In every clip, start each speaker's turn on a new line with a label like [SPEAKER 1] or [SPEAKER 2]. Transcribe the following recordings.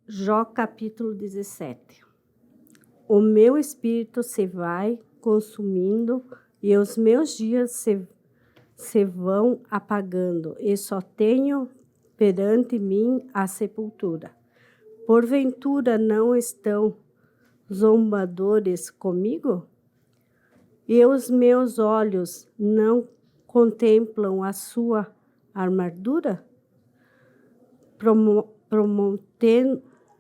[SPEAKER 1] Jó capítulo 17. O meu espírito se vai consumindo e os meus dias se vão apagando, e só tenho perante mim a sepultura. Porventura não estão zombadores comigo? E os meus olhos não contemplam a sua armadura?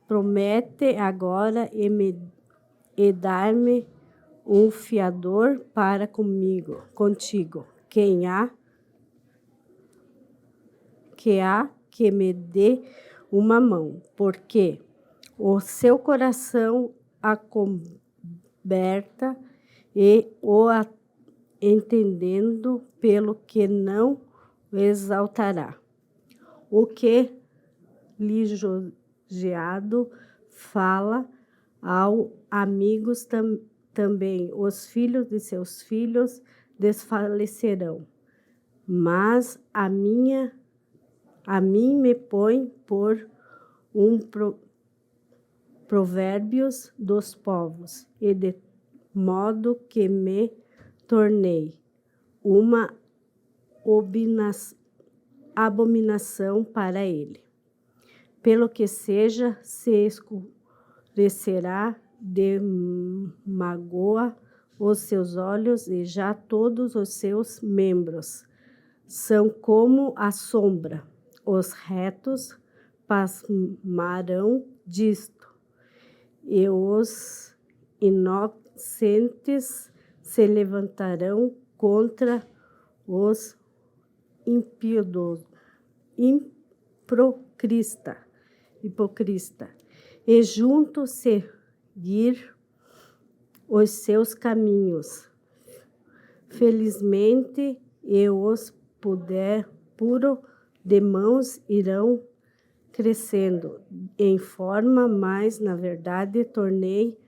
[SPEAKER 1] Promete agora e dar-me um fiador para contigo. Que me dê uma mão, porque o seu coração acoberta e o entendendo pelo que não o exaltará. O que lisonjeado fala ao amigos também, os filhos de seus filhos desfalecerão. Mas a mim me põe por provérbios dos povos, e de modo que me tornei uma abominação para ele. Pelo que seja, se escurecerá de magoa os seus olhos, e já todos os seus membros são como a sombra. Os retos pasmarão disto, e os inocentes se levantarão contra os hipocrista, e juntos seguir os seus caminhos. Felizmente, e os puro de mãos irão crescendo em forma, mas na verdade tornei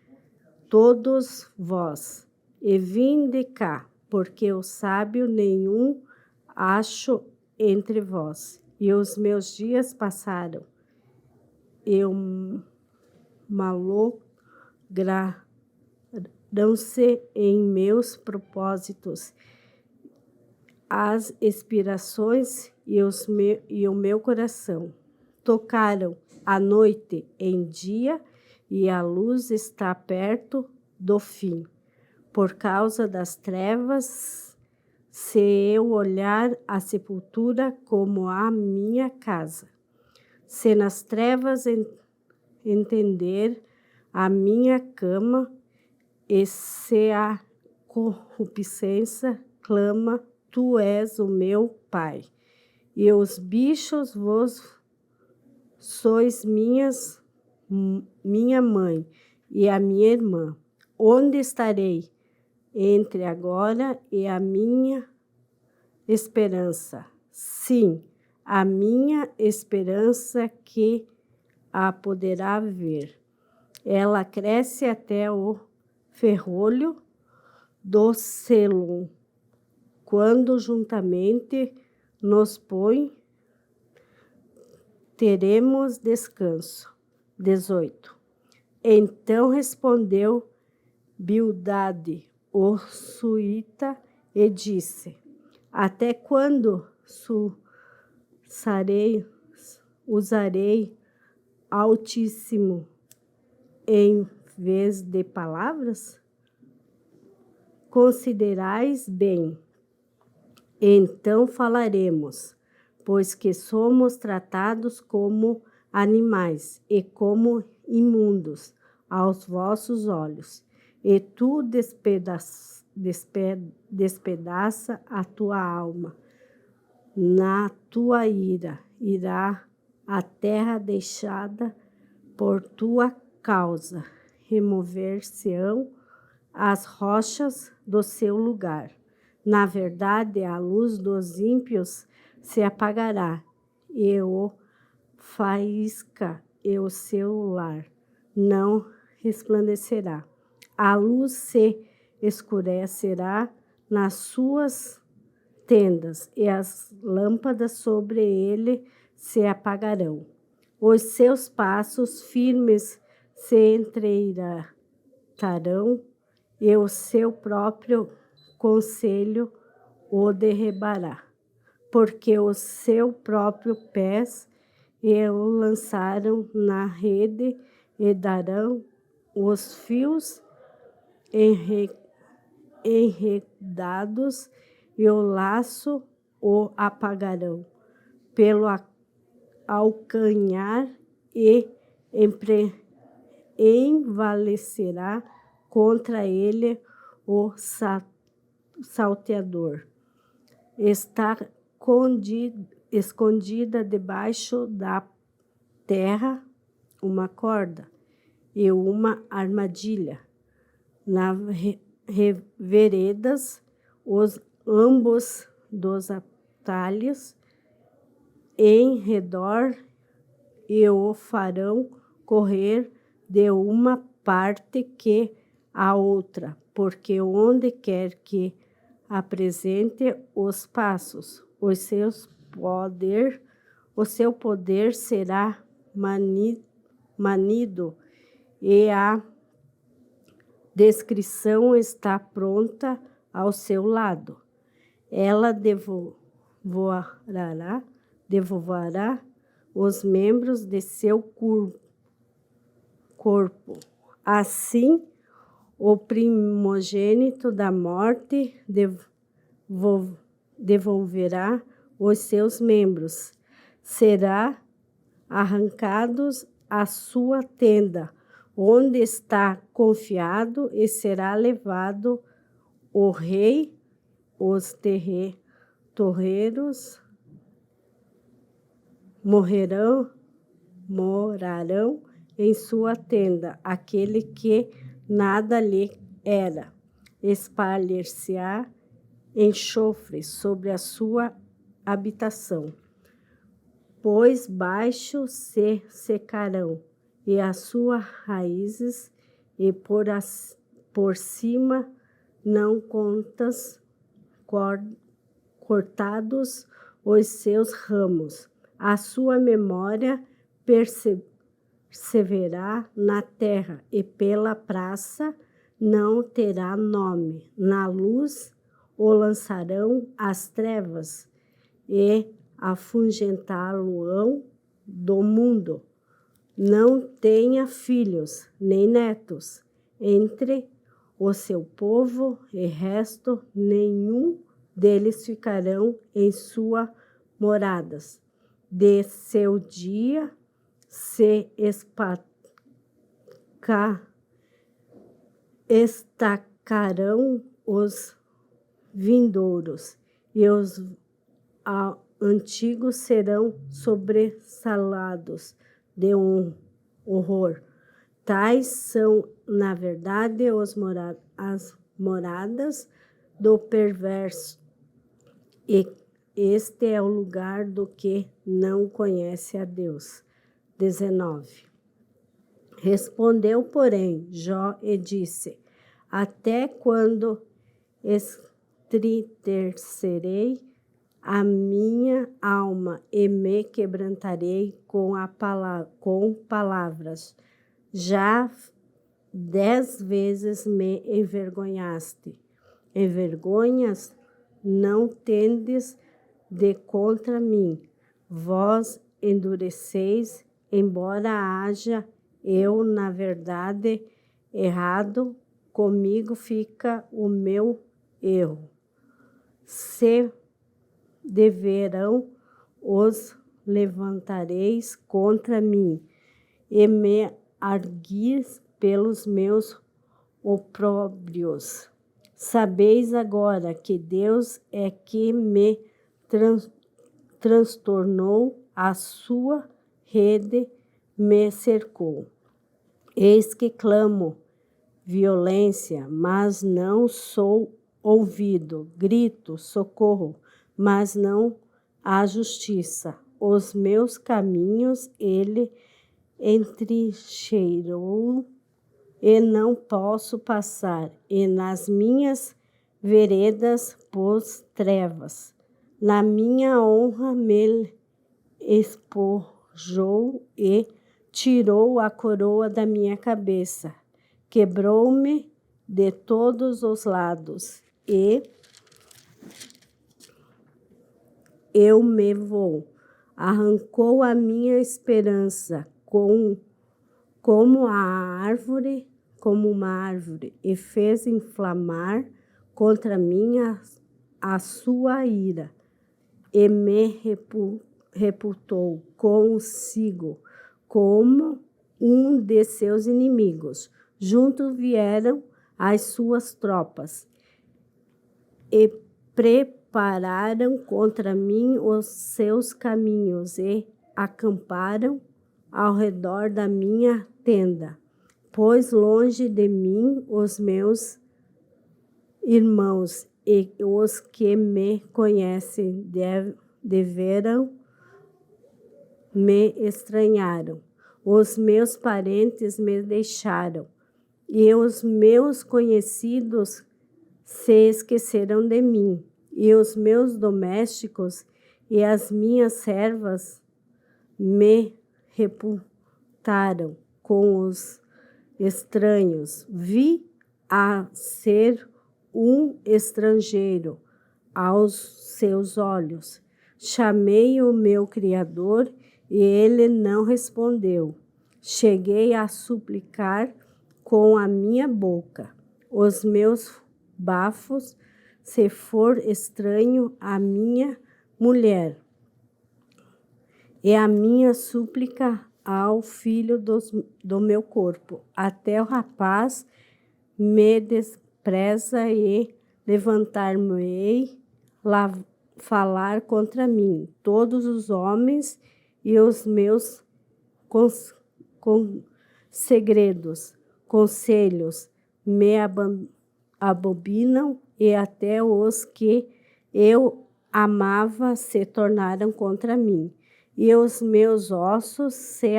[SPEAKER 1] todos vós, e vinde cá, porque o sábio nenhum acho entre vós. E os meus dias passaram, e malogram-se em meus propósitos as inspirações e o meu coração. Tocaram a noite em dia, e a luz está perto do fim. Por causa das trevas, se eu olhar a sepultura como a minha casa, se nas trevas entender a minha cama, e se a corrupção clama, tu és o meu pai, e os bichos vos sois minha mãe e a minha irmã. Onde estarei entre agora e a minha esperança? Sim, a minha esperança que a poderá ver. Ela cresce até o ferrolho do Selom, quando juntamente nos põe, teremos descanso. 18. Então respondeu Bildade, o suíta, e disse: até quando usarei Altíssimo em vez de palavras? Considerais bem, então falaremos, pois que somos tratados como animais e como imundos aos vossos olhos. E tu despedaça a tua alma. Na tua ira irá a terra deixada por tua causa. Remover-se-ão as rochas do seu lugar. Na verdade, a luz dos ímpios se apagará, e o faísca e o seu lar não resplandecerá. A luz se escurecerá nas suas tendas, e as lâmpadas sobre ele se apagarão. Os seus passos firmes se endireitarão, e o seu próprio conselho o derribará, porque o seu próprio pés e o lançaram na rede e darão os fios enredados e o laço o apagarão pelo alcanhar e envalecerá contra ele o salteador. Está escondida debaixo da terra uma corda e uma armadilha. Nas veredas, ambos dos atalhos em redor e o farão correr de uma parte que a outra, porque onde quer que apresente os passos, o seu poder será manido, e a descrição está pronta ao seu lado. Ela devorará os membros de seu corpo. Assim, o primogênito da morte devolverá os seus membros. Será arrancados a sua tenda, onde está confiado, e será levado o rei. Os torreiros morarão em sua tenda. Aquele que nada lhe era, espalhar-se-á enxofre sobre a sua habitação, pois baixo se secarão e as suas raízes, e por cima não cortados os seus ramos. A sua memória perseverará na terra, e pela praça não terá nome. Na luz o lançarão as trevas, e afugentá-lo-ão do mundo. Não tenha filhos nem netos entre o seu povo, e resto nenhum deles ficarão em suas moradas. De seu dia se estacarão os vindouros, e os antigos serão sobressalados de um horror. Tais são, na verdade, as moradas do perverso, e este é o lugar do que não conhece a Deus. 19. Respondeu, porém, Jó e disse: até quando estristecerei a minha alma e me quebrantarei com palavras? Já 10 vezes me envergonhaste. Envergonhas não tendes de contra mim. Vós endureceis, embora haja eu, na verdade, errado, comigo fica o meu erro. Se deverão, os levantareis contra mim, e me arguis pelos meus opróbrios. Sabeis agora que Deus é que me transtornou, a sua rede me cercou. Eis que clamo violência, mas não sou ouvido. Grito socorro, mas não há justiça. Os meus caminhos ele entrincheirou, e não posso passar, e nas minhas veredas pôs trevas. Na minha honra me ultrajou e tirou a coroa da minha cabeça. Quebrou-me de todos os lados e eu me vou. Arrancou a minha esperança como uma árvore, e fez inflamar contra mim a sua ira, e me reputou consigo como um de seus inimigos. Juntos vieram as suas tropas e prepararam contra mim os seus caminhos e acamparam ao redor da minha tenda. Pois longe de mim os meus irmãos e os que me conhecem deveram me estranharam. Os meus parentes me deixaram e os meus conhecidos se esqueceram de mim. E os meus domésticos e as minhas servas me reputaram com os estranhos. Vi a ser um estrangeiro aos seus olhos. Chamei o meu Criador e ele não respondeu. Cheguei a suplicar com a minha boca. Os meus bafos, se for estranho a minha mulher, e a minha súplica ao filho do meu corpo. Até o rapaz me despreza e levantar-me-ei falar contra mim. Todos os homens e os meus segredos, conselhos me abominam, e até os que eu amava se tornaram contra mim. E os meus ossos se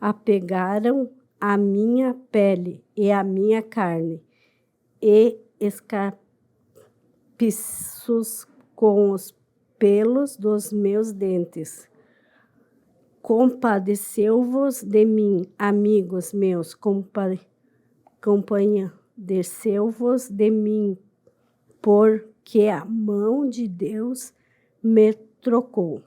[SPEAKER 1] apegaram à minha pele e à minha carne, e escarpiços com os pelos dos meus dentes. Compadeceu-vos de mim, amigos meus, compadeceu-vos de mim, porque a mão de Deus me trocou.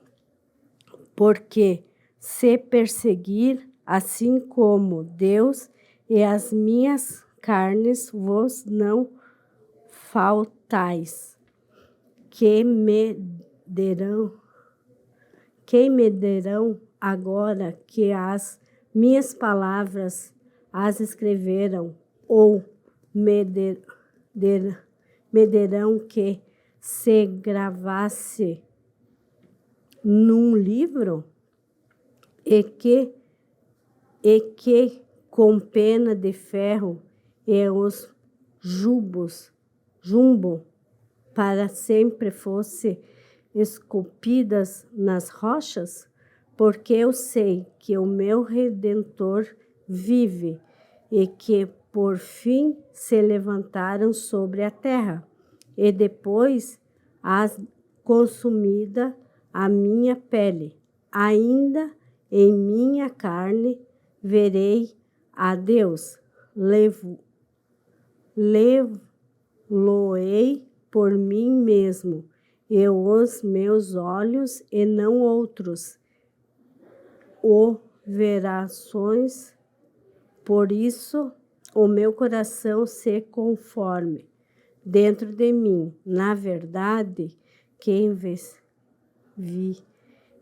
[SPEAKER 1] Porque se perseguir, assim como Deus, e as minhas carnes vos não faltais, que me derão agora que as minhas palavras as escreveram, ou me derão que se gravasse num livro, e que com pena de ferro e os jumbo para sempre fosse esculpidas nas rochas? Porque eu sei que o meu Redentor vive e que por fim se levantaram sobre a terra, e depois as consumida a minha pele, ainda em minha carne verei a Deus. Levo-lo-ei por mim mesmo, e os meus olhos, e não outros, o verações. Por isso o meu coração se conforme dentro de mim. Na verdade, quem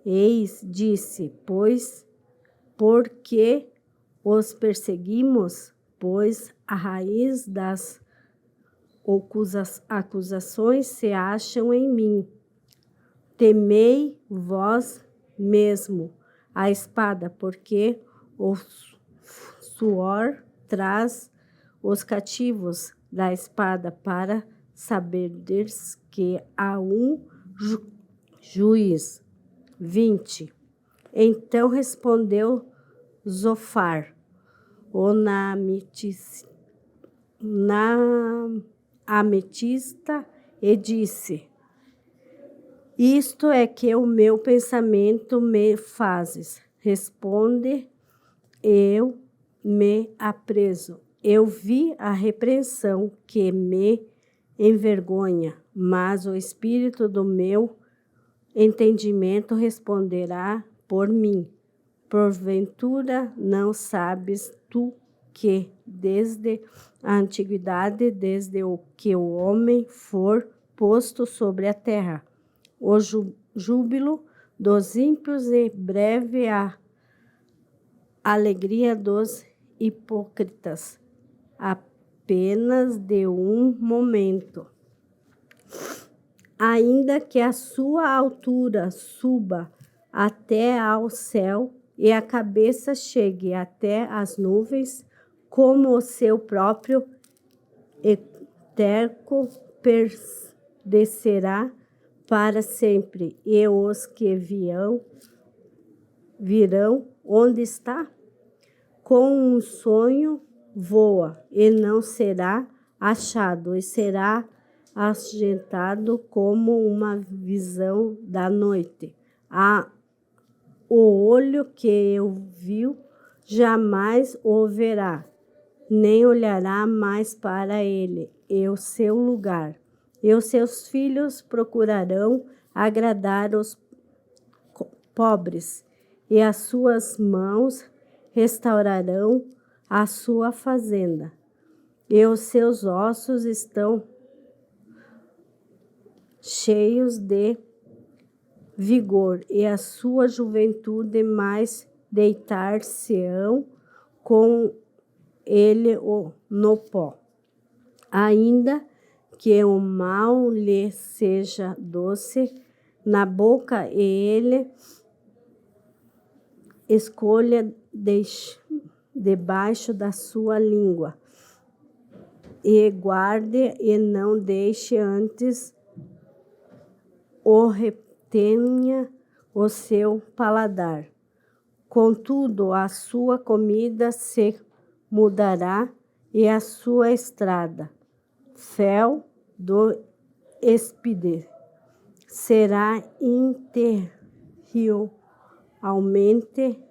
[SPEAKER 1] eis disse, pois porque os perseguimos, pois a raiz das acusações se acham em mim. Temei vós mesmo a espada, porque o suor traz os cativos da espada, para saberdes que há um juiz. 20. Então respondeu Zofar, o ametista, e disse: Isto é que o meu pensamento me fazes. Responde, eu me apreso. Eu vi a repreensão que me envergonha, mas o espírito do meu entendimento responderá por mim. Porventura não sabes tu que desde a antiguidade, desde o que o homem for posto sobre a terra, o júbilo dos ímpios e breve a alegria dos hipócritas, apenas de um momento. Ainda que a sua altura suba até ao céu e a cabeça chegue até as nuvens, como o seu próprio eterno permanecerá para sempre, e os que virão onde está? Com um sonho voa, e não será achado, e será agitado como uma visão da noite. O olho que o viu jamais o verá, nem olhará mais para ele, e o seu lugar. E os seus filhos procurarão agradar os pobres, e as suas mãos restaurarão a sua fazenda. E os seus ossos estão cheios de vigor, e a sua juventude mais deitar-se-ão com ele no pó. Ainda que o mal lhe seja doce na boca, e ele escolha debaixo da sua língua, e guarde e não deixe antes o retenha o seu paladar. Contudo, a sua comida se mudará, e a sua estrada, fel do espide, será interiormente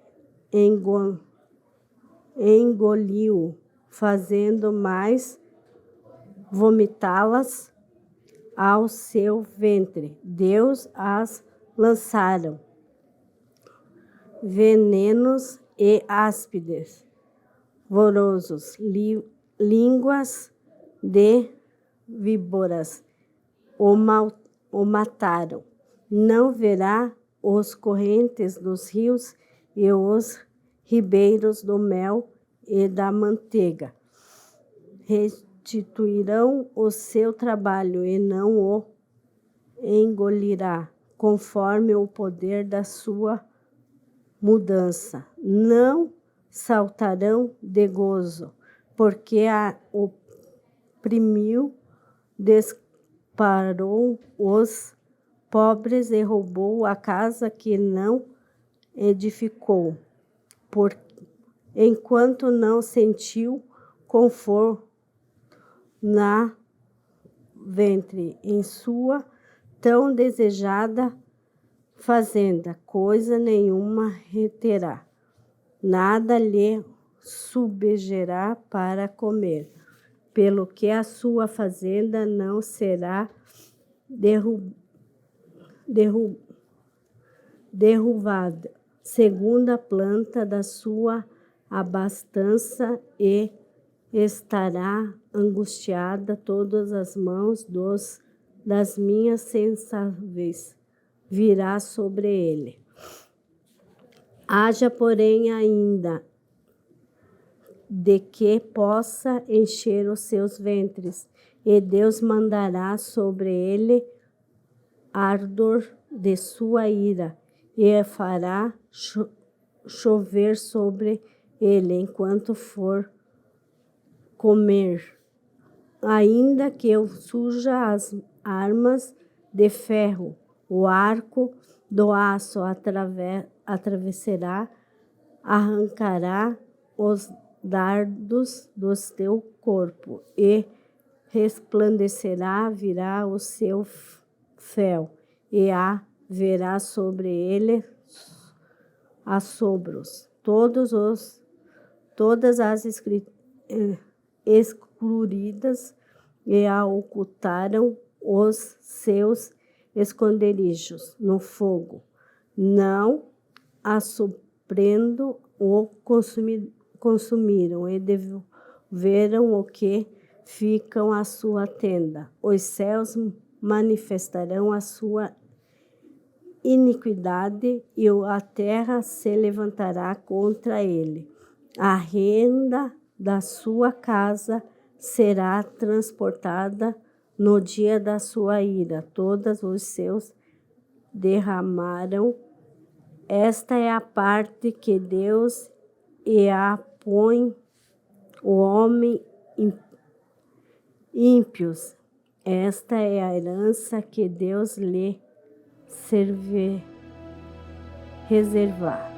[SPEAKER 1] engoliu, fazendo mais vomitá-las ao seu ventre. Deus as lançaram venenos e áspides, vorosos, línguas de víboras o mataram. Não verá os correntes dos rios e os ribeiros do mel e da manteiga. Restituirão o seu trabalho e não o engolirá, conforme o poder da sua mudança. Não saltarão de gozo, porque a oprimiu, disparou os pobres e roubou a casa que não edificou, enquanto não sentiu conforto na ventre, em sua tão desejada fazenda, coisa nenhuma reterá, nada lhe subjerá para comer, pelo que a sua fazenda não será derrubada, segundo a planta da sua abastança, e estará angustiada todas as mãos das minhas sensáveis, virá sobre ele. Haja, porém, ainda de que possa encher os seus ventres, e Deus mandará sobre ele ardor de sua ira, e fará chover sobre ele enquanto for comer. Ainda que eu suja as armas de ferro, o arco do aço atravessará, arrancará os dardos do teu corpo, e resplandecerá, virá o seu fel, e haverá sobre ele assombros. Todas as escuridas e a ocultaram os seus esconderijos no fogo, não a surpreendo o consumiram e devolveram o que ficam a sua tenda. Os céus manifestarão a sua iniquidade e a terra se levantará contra ele. A renda da sua casa será transportada no dia da sua ira. Todos os seus derramaram. Esta é a parte que Deus e a põe o homem ímpios. Esta é a herança que Deus lhe reserva.